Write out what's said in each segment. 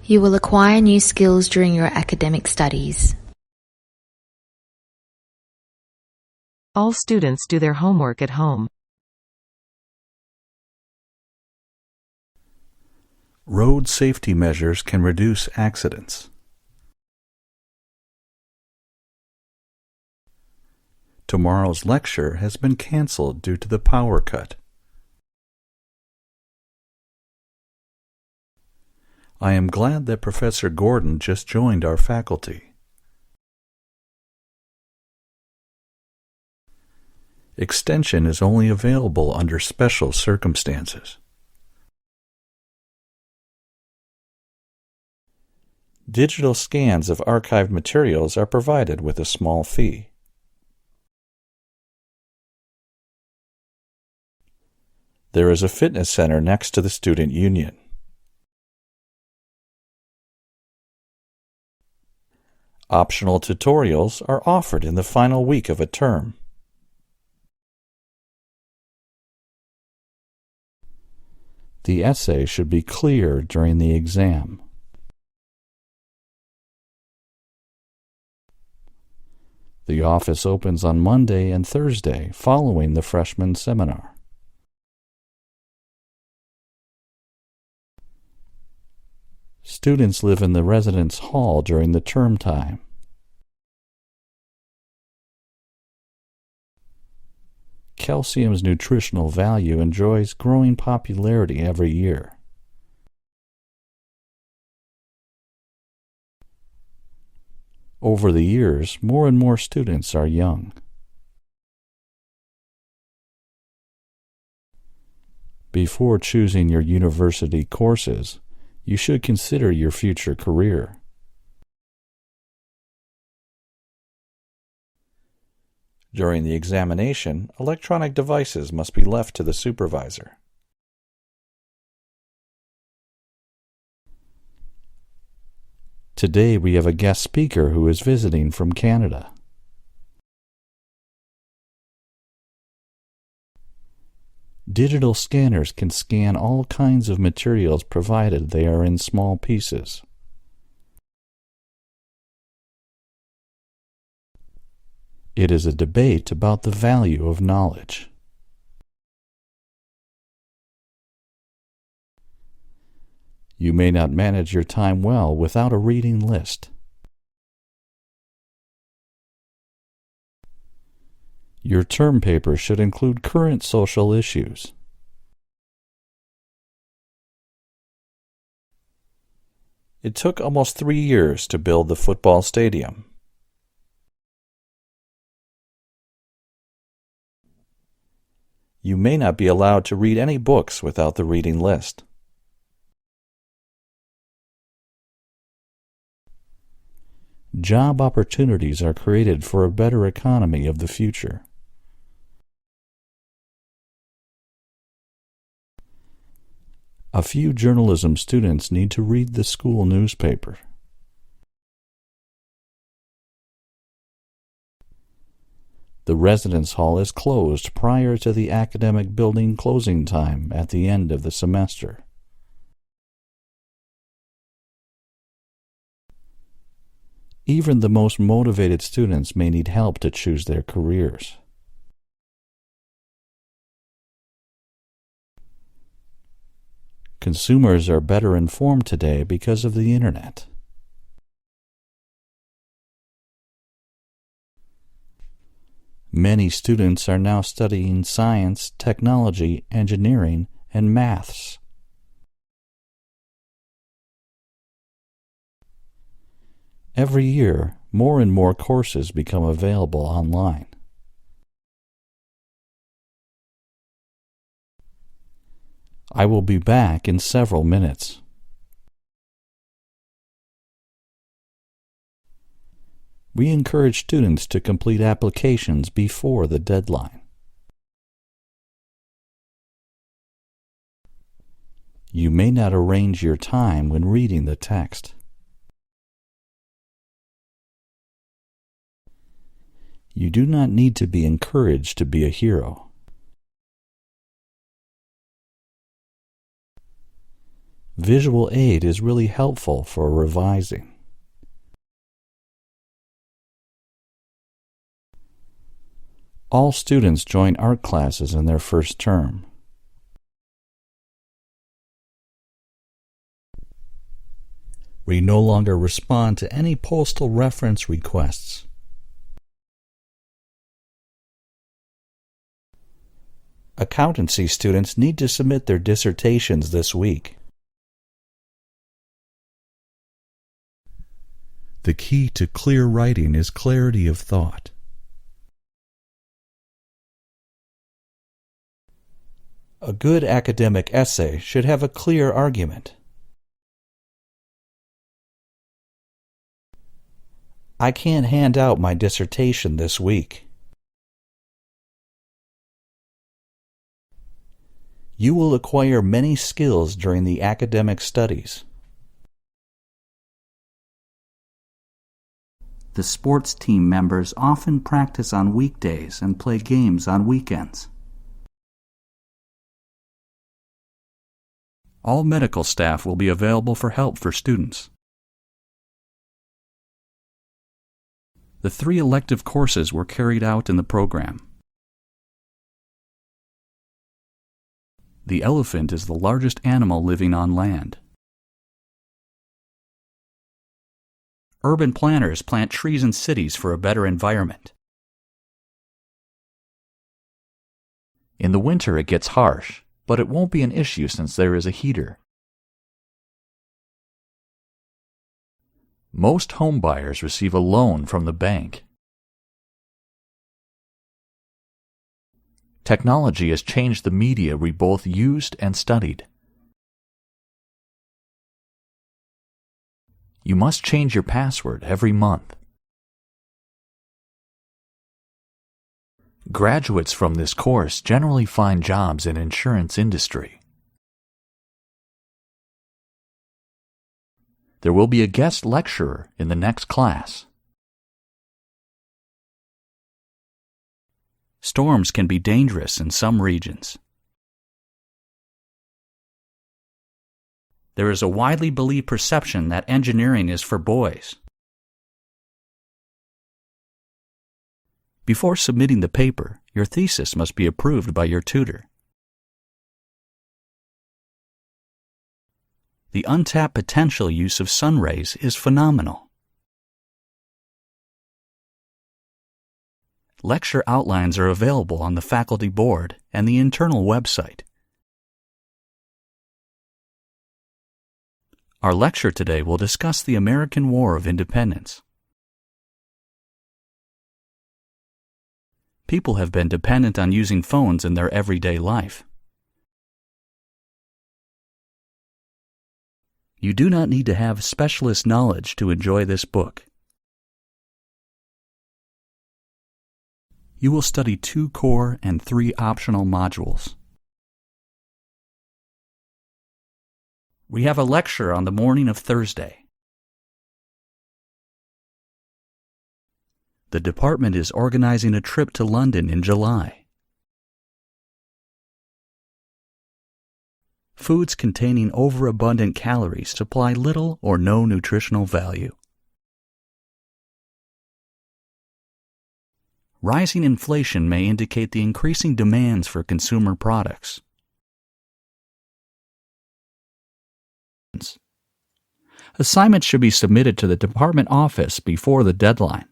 You will acquire new skills during your academic studies. All students do their homework at home. Road safety measures can reduce accidents. Tomorrow's lecture has been canceled due to the power cut. I am glad that Professor Gordon just joined our faculty. Extension is only available under special circumstances. Digital scans of archived materials are provided with a small fee. There is a fitness center next to the student union. Optional tutorials are offered in the final week of a term. The essay should be clear during the exam. The office opens on Monday and Thursday following the freshman seminar. Students live in the residence hall during the term time. Calcium's nutritional value enjoys growing popularity every year. Over the years, more and more students are young. Before choosing your university courses, you should consider your future career. During the examination, electronic devices must be left to the supervisor. Today we have a guest speaker who is visiting from Canada. Digital scanners can scan all kinds of materials provided they are in small pieces. It is a debate about the value of knowledge. You may not manage your time well without a reading list. Your term paper should include current social issues. It took almost 3 years to build the football stadium. You may not be allowed to read any books without the reading list. Job opportunities are created for a better economy of the future. A few journalism students need to read the school newspaper. The residence hall is closed prior to the academic building closing time at the end of the semester. Even the most motivated students may need help to choose their careers. Consumers are better informed today because of the Internet. Many students are now studying science, technology, engineering, and maths. Every year, more and more courses become available online. I will be back in several minutes. We encourage students to complete applications before the deadline. You may not arrange your time when reading the text. You do not need to be encouraged to be a hero. Visual aid is really helpful for revising. All students join art classes in their first term. We no longer respond to any postal reference requests. Accountancy students need to submit their dissertations this week. The key to clear writing is clarity of thought. A good academic essay should have a clear argument. I can't hand out my dissertation this week. You will acquire many skills during the academic studies. The sports team members often practice on weekdays and play games on weekends. All medical staff will be available for help for students. The 3 elective courses were carried out in the program. The elephant is the largest animal living on land. Urban planners plant trees in cities for a better environment. In the winter it gets harsh, but it won't be an issue since there is a heater. Most home buyers receive a loan from the bank. Technology has changed the media we both used and studied. You must change your password every month. Graduates from this course generally find jobs in insurance industry. There will be a guest lecturer in the next class. Storms can be dangerous in some regions. There is a widely believed perception that engineering is for boys. Before submitting the paper, your thesis must be approved by your tutor. The untapped potential use of sun rays is phenomenal. Lecture outlines are available on the faculty board and the internal website. Our lecture today will discuss the American War of Independence. People have been dependent on using phones in their everyday life. You do not need to have specialist knowledge to enjoy this book. You will study 2 core and 3 optional modules. We have a lecture on the morning of Thursday. The department is organizing a trip to London in July. Foods containing overabundant calories supply little or no nutritional value. Rising inflation may indicate the increasing demands for consumer products. Assignments should be submitted to the department office before the deadline.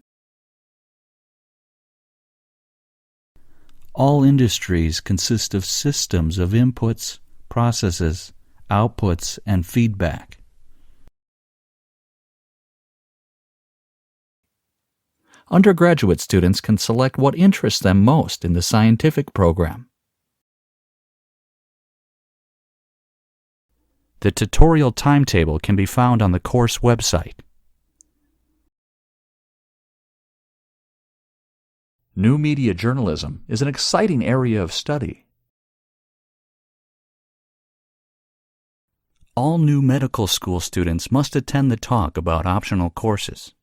All industries consist of systems of inputs, processes, outputs, and feedback. Undergraduate students can select what interests them most in the scientific program. The tutorial timetable can be found on the course website. New media journalism is an exciting area of study. All new medical school students must attend the talk about optional courses.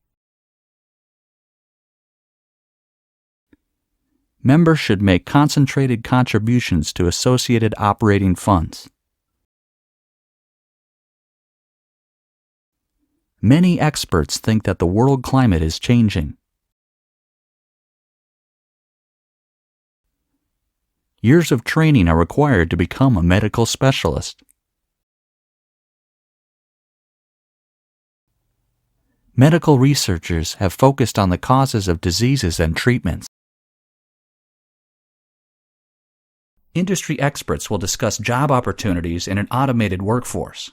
Members should make concentrated contributions to associated operating funds. Many experts think that the world climate is changing. Years of training are required to become a medical specialist. Medical researchers have focused on the causes of diseases and treatments. Industry experts will discuss job opportunities in an automated workforce.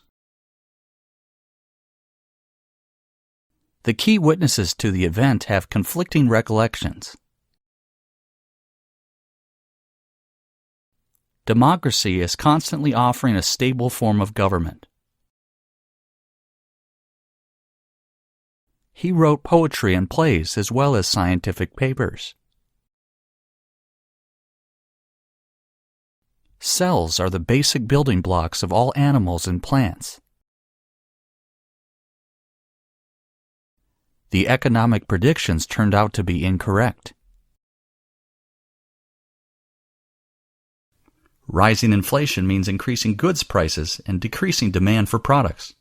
The key witnesses to the event have conflicting recollections. Democracy is constantly offering a stable form of government. He wrote poetry and plays as well as scientific papers. Cells are the basic building blocks of all animals and plants. The economic predictions turned out to be incorrect. Rising inflation means increasing goods prices and decreasing demand for products.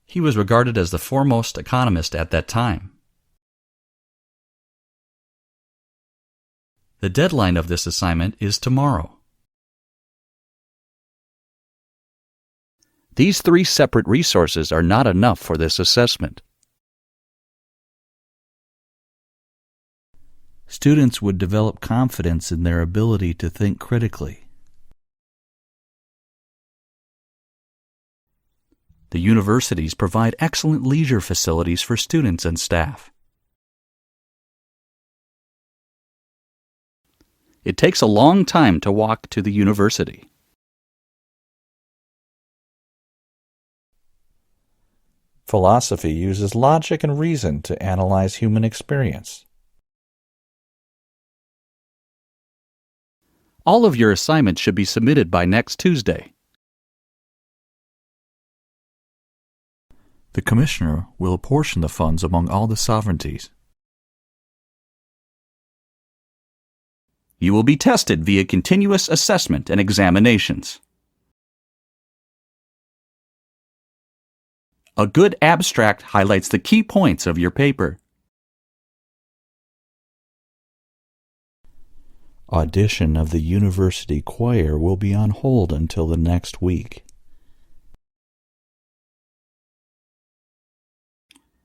He was regarded as the foremost economist at that time. The deadline of this assignment is tomorrow. These 3 separate resources are not enough for this assessment. Students would develop confidence in their ability to think critically. The universities provide excellent leisure facilities for students and staff. It takes a long time to walk to the university. Philosophy uses logic and reason to analyze human experience. All of your assignments should be submitted by next Tuesday. The Commissioner will apportion the funds among all the sovereignties. You will be tested via continuous assessment and examinations. A good abstract highlights the key points of your paper. Audition of the university choir will be on hold until the next week.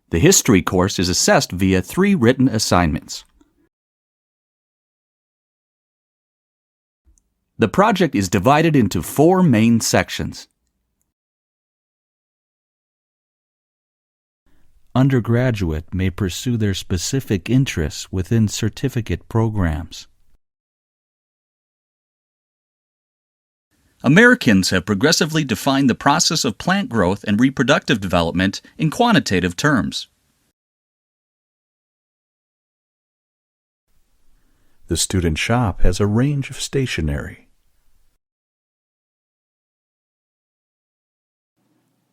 The history course is assessed via 3 written assignments. The project is divided into 4 main sections. Undergraduate may pursue their specific interests within certificate programs. Americans have progressively defined the process of plant growth and reproductive development in quantitative terms. The student shop has a range of stationery.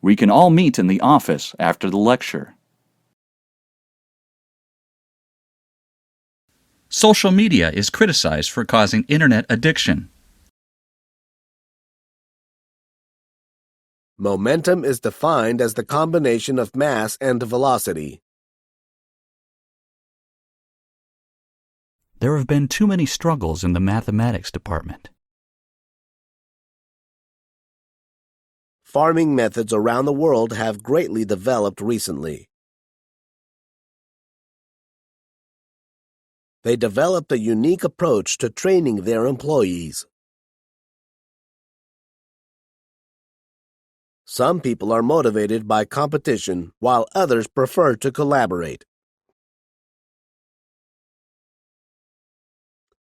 We can all meet in the office after the lecture. Social media is criticized for causing internet addiction. Momentum is defined as the combination of mass and velocity. There have been too many struggles in the mathematics department. Farming methods around the world have greatly developed recently. They developed a unique approach to training their employees. Some people are motivated by competition, while others prefer to collaborate.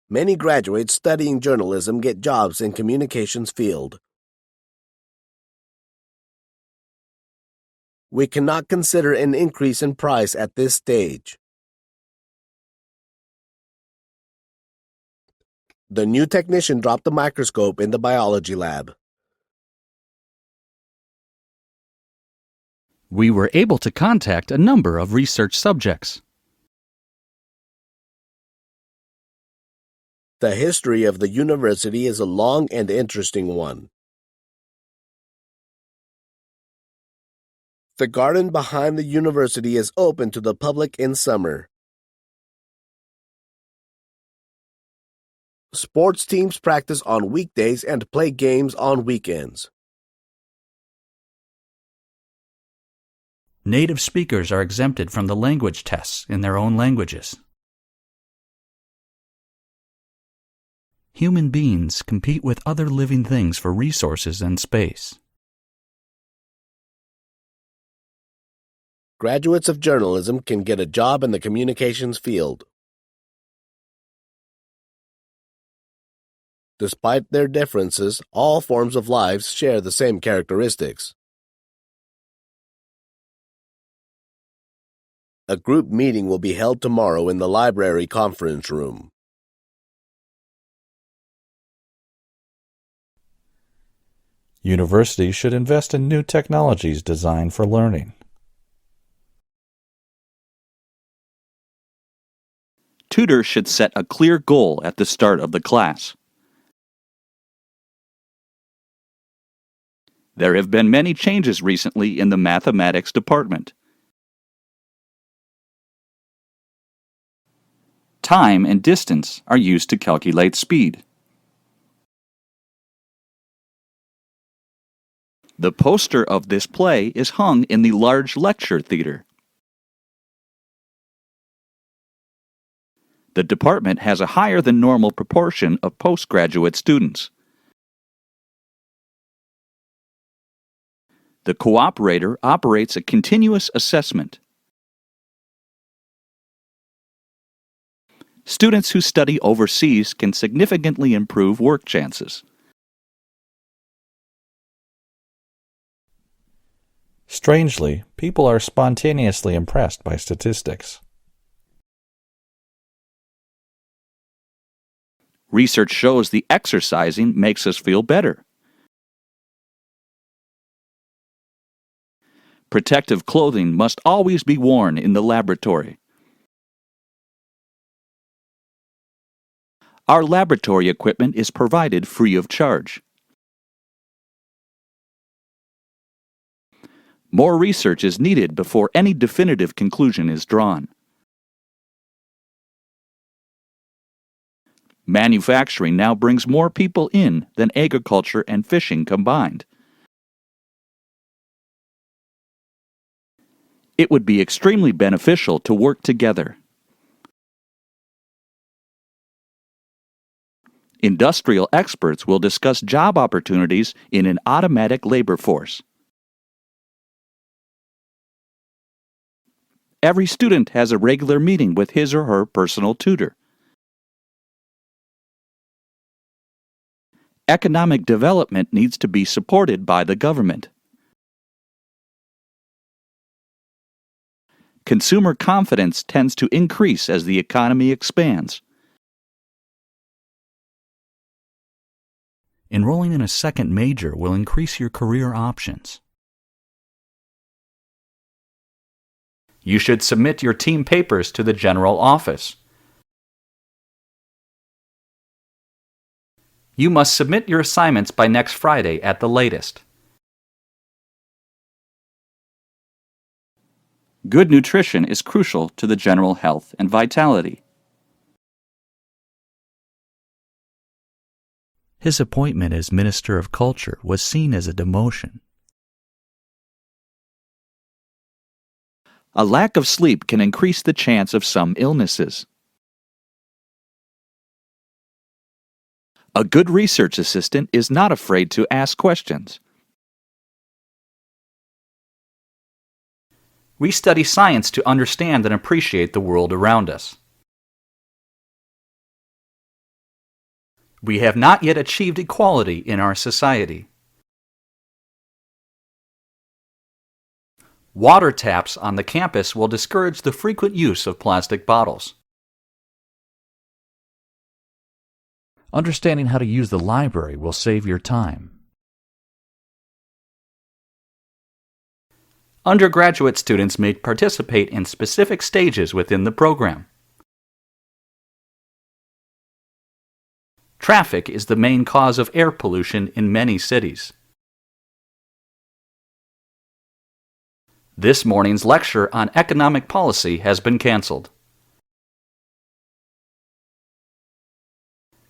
Many graduates studying journalism get jobs in communications field. We cannot consider an increase in price at this stage. The new technician dropped the microscope in the biology lab. We were able to contact a number of research subjects. The history of the university is a long and interesting one. The garden behind the university is open to the public in summer. Sports teams practice on weekdays and play games on weekends. Native speakers are exempted from the language tests in their own languages. Human beings compete with other living things for resources and space. Graduates of journalism can get a job in the communications field. Despite their differences, all forms of lives share the same characteristics. A group meeting will be held tomorrow in the library conference room. Universities should invest in new technologies designed for learning. Tutors should set a clear goal at the start of the class. There have been many changes recently in the mathematics department. Time and distance are used to calculate speed. The poster of this play is hung in the large lecture theater. The department has a higher than normal proportion of postgraduate students. The cooperator operates a continuous assessment. Students who study overseas can significantly improve work chances. Strangely, people are spontaneously impressed by statistics. Research shows the exercising makes us feel better. Protective clothing must always be worn in the laboratory. Our laboratory equipment is provided free of charge. More research is needed before any definitive conclusion is drawn. Manufacturing now brings more people in than agriculture and fishing combined. It would be extremely beneficial to work together. Industrial experts will discuss job opportunities in an automatic labor force. Every student has a regular meeting with his or her personal tutor. Economic development needs to be supported by the government. Consumer confidence tends to increase as the economy expands. Enrolling in a second major will increase your career options. You should submit your team papers to the general office. You must submit your assignments by next Friday at the latest. Good nutrition is crucial to the general health and vitality. His appointment as Minister of Culture was seen as a demotion. A lack of sleep can increase the chance of some illnesses. A good research assistant is not afraid to ask questions. We study science to understand and appreciate the world around us. We have not yet achieved equality in our society. Water taps on the campus will discourage the frequent use of plastic bottles. Understanding how to use the library will save your time. Undergraduate students may participate in specific stages within the program. Traffic is the main cause of air pollution in many cities. This morning's lecture on economic policy has been canceled.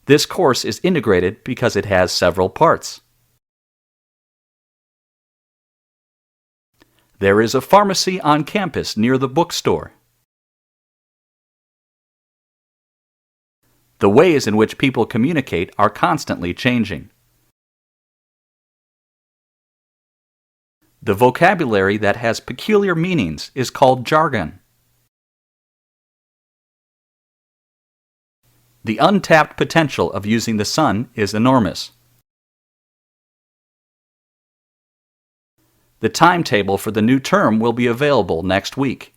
This course is integrated because it has several parts. There is a pharmacy on campus near the bookstore. The ways in which people communicate are constantly changing. The vocabulary that has peculiar meanings is called jargon. The untapped potential of using the sun is enormous. The timetable for the new term will be available next week.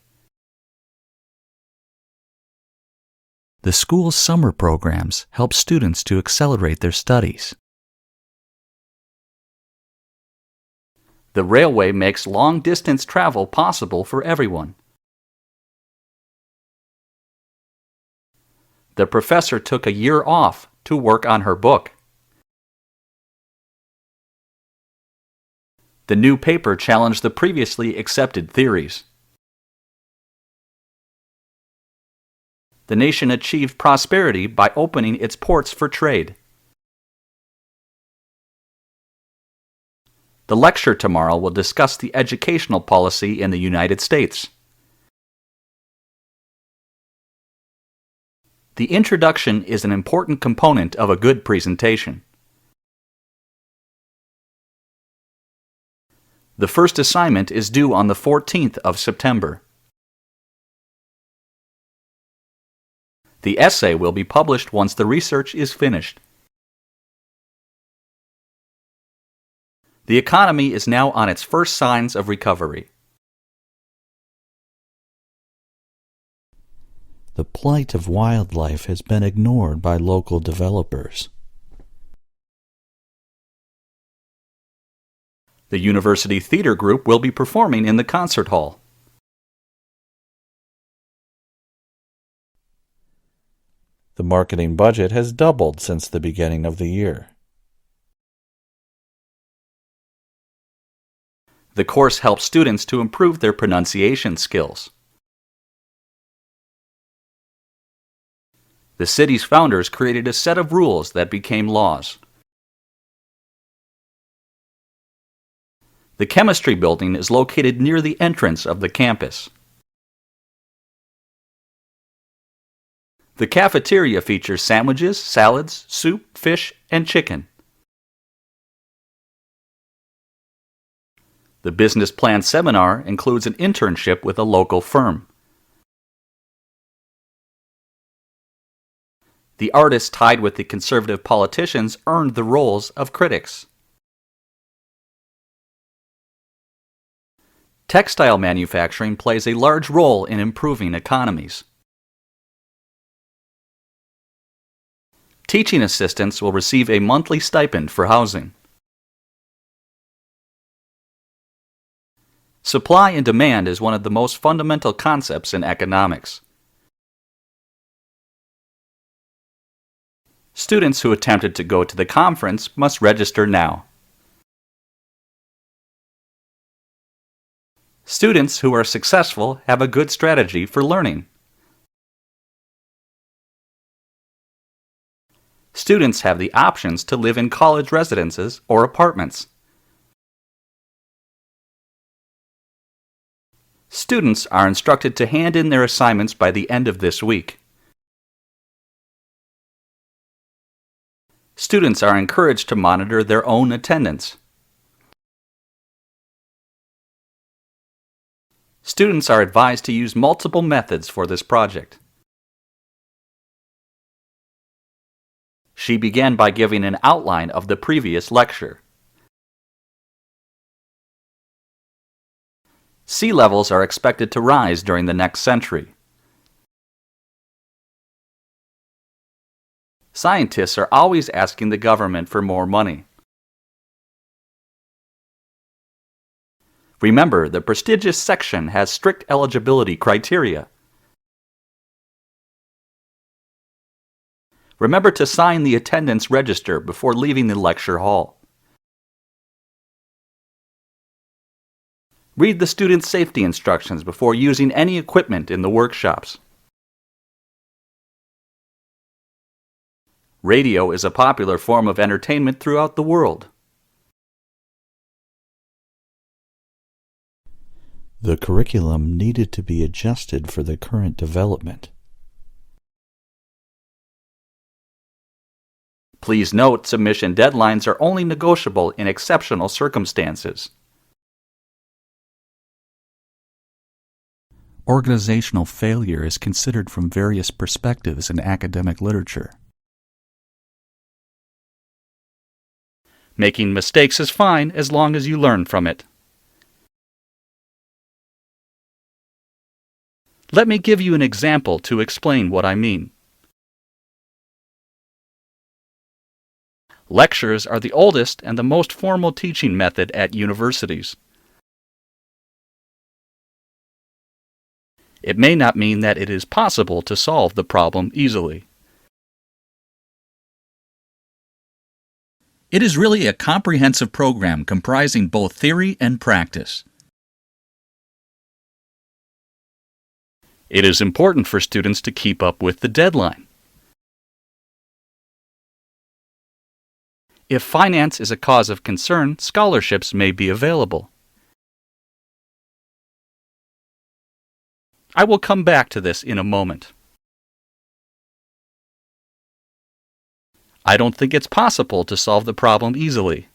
The school's summer programs help students to accelerate their studies. The railway makes long-distance travel possible for everyone. The professor took a year off to work on her book. The new paper challenged the previously accepted theories. The nation achieved prosperity by opening its ports for trade. The lecture tomorrow will discuss the educational policy in the United States. The introduction is an important component of a good presentation. The first assignment is due on the 14th of September. The essay will be published once the research is finished. The economy is now on its first signs of recovery. The plight of wildlife has been ignored by local developers. The University Theater Group will be performing in the concert hall. The marketing budget has doubled since the beginning of the year. The course helps students to improve their pronunciation skills. The city's founders created a set of rules that became laws. The chemistry building is located near the entrance of the campus. The cafeteria features sandwiches, salads, soup, fish, and chicken. The business plan seminar includes an internship with a local firm. The artists tied with the conservative politicians earned the roles of critics. Textile manufacturing plays a large role in improving economies. Teaching assistants will receive a monthly stipend for housing. Supply and demand is one of the most fundamental concepts in economics. Students who attempted to go to the conference must register now. Students who are successful have a good strategy for learning. Students have the options to live in college residences or apartments. Students are instructed to hand in their assignments by the end of this week. Students are encouraged to monitor their own attendance. Students are advised to use multiple methods for this project. She began by giving an outline of the previous lecture. Sea levels are expected to rise during the next century. Scientists are always asking the government for more money. Remember, the prestigious section has strict eligibility criteria. Remember to sign the attendance register before leaving the lecture hall. Read the student's safety instructions before using any equipment in the workshops. Radio is a popular form of entertainment throughout the world. The curriculum needed to be adjusted for the current development. Please note, submission deadlines are only negotiable in exceptional circumstances. Organizational failure is considered from various perspectives in academic literature. Making mistakes is fine as long as you learn from it. Let me give you an example to explain what I mean. Lectures are the oldest and the most formal teaching method at universities. It may not mean that it is possible to solve the problem easily. It is really a comprehensive program comprising both theory and practice. It is important for students to keep up with the deadline. If finance is a cause of concern, scholarships may be available. I will come back to this in a moment. I don't think it's possible to solve the problem easily.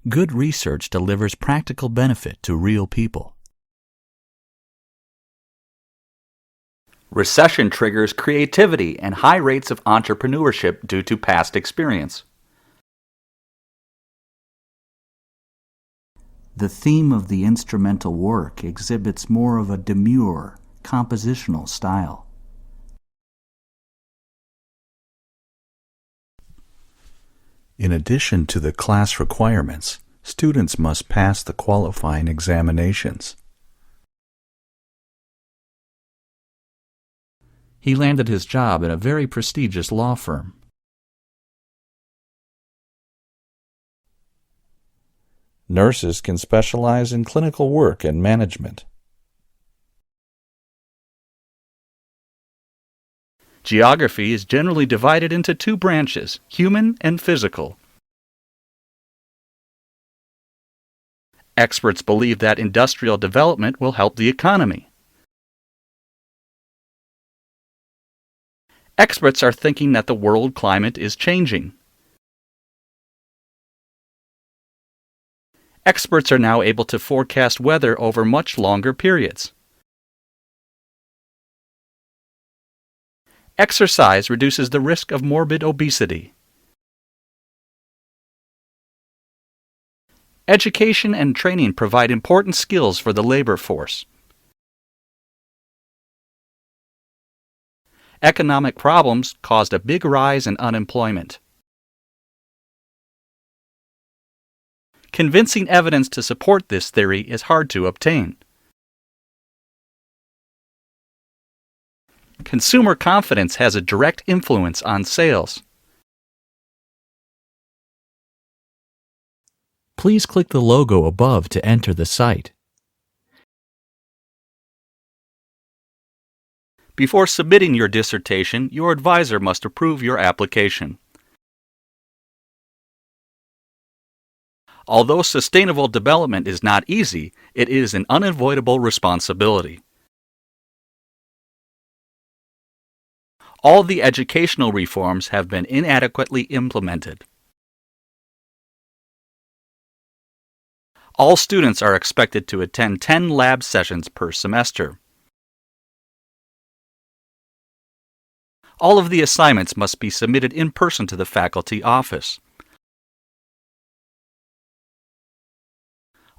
Good research delivers practical benefit to real people. Recession triggers creativity and high rates of entrepreneurship due to past experience. The theme of the instrumental work exhibits more of a demure, compositional style. In addition to the class requirements, students must pass the qualifying examinations. He landed his job at a very prestigious law firm. Nurses can specialize in clinical work and management. Geography is generally divided into two branches, human and physical. Experts believe that industrial development will help the economy. Experts are thinking that the world climate is changing. Experts are now able to forecast weather over much longer periods. Exercise reduces the risk of morbid obesity. Education and training provide important skills for the labor force. Economic problems caused a big rise in unemployment. Convincing evidence to support this theory is hard to obtain. Consumer confidence has a direct influence on sales. Please click the logo above to enter the site. Before submitting your dissertation, your advisor must approve your application. Although sustainable development is not easy, it is an unavoidable responsibility. All the educational reforms have been inadequately implemented. All students are expected to attend 10 lab sessions per semester. All of the assignments must be submitted in person to the faculty office.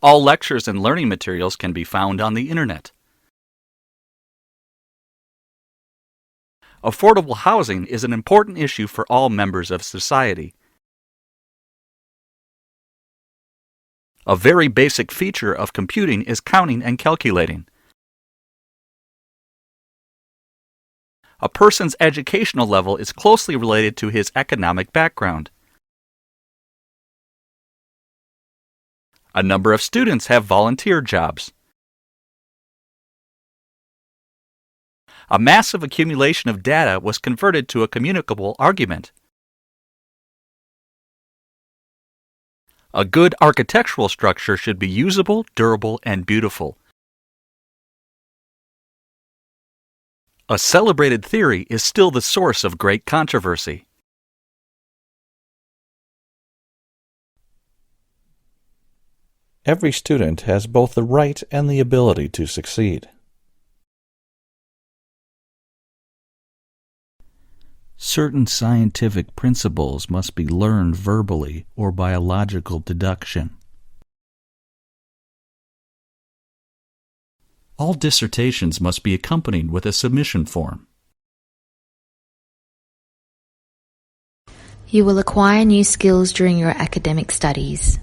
All lectures and learning materials can be found on the Internet. Affordable housing is an important issue for all members of society. A very basic feature of computing is counting and calculating. A person's educational level is closely related to his economic background. A number of students have volunteer jobs. A massive accumulation of data was converted to a communicable argument. A good architectural structure should be usable, durable, and beautiful. A celebrated theory is still the source of great controversy. Every student has both the right and the ability to succeed. Certain scientific principles must be learned verbally or by a logical deduction. All dissertations must be accompanied with a submission form. You will acquire new skills during your academic studies.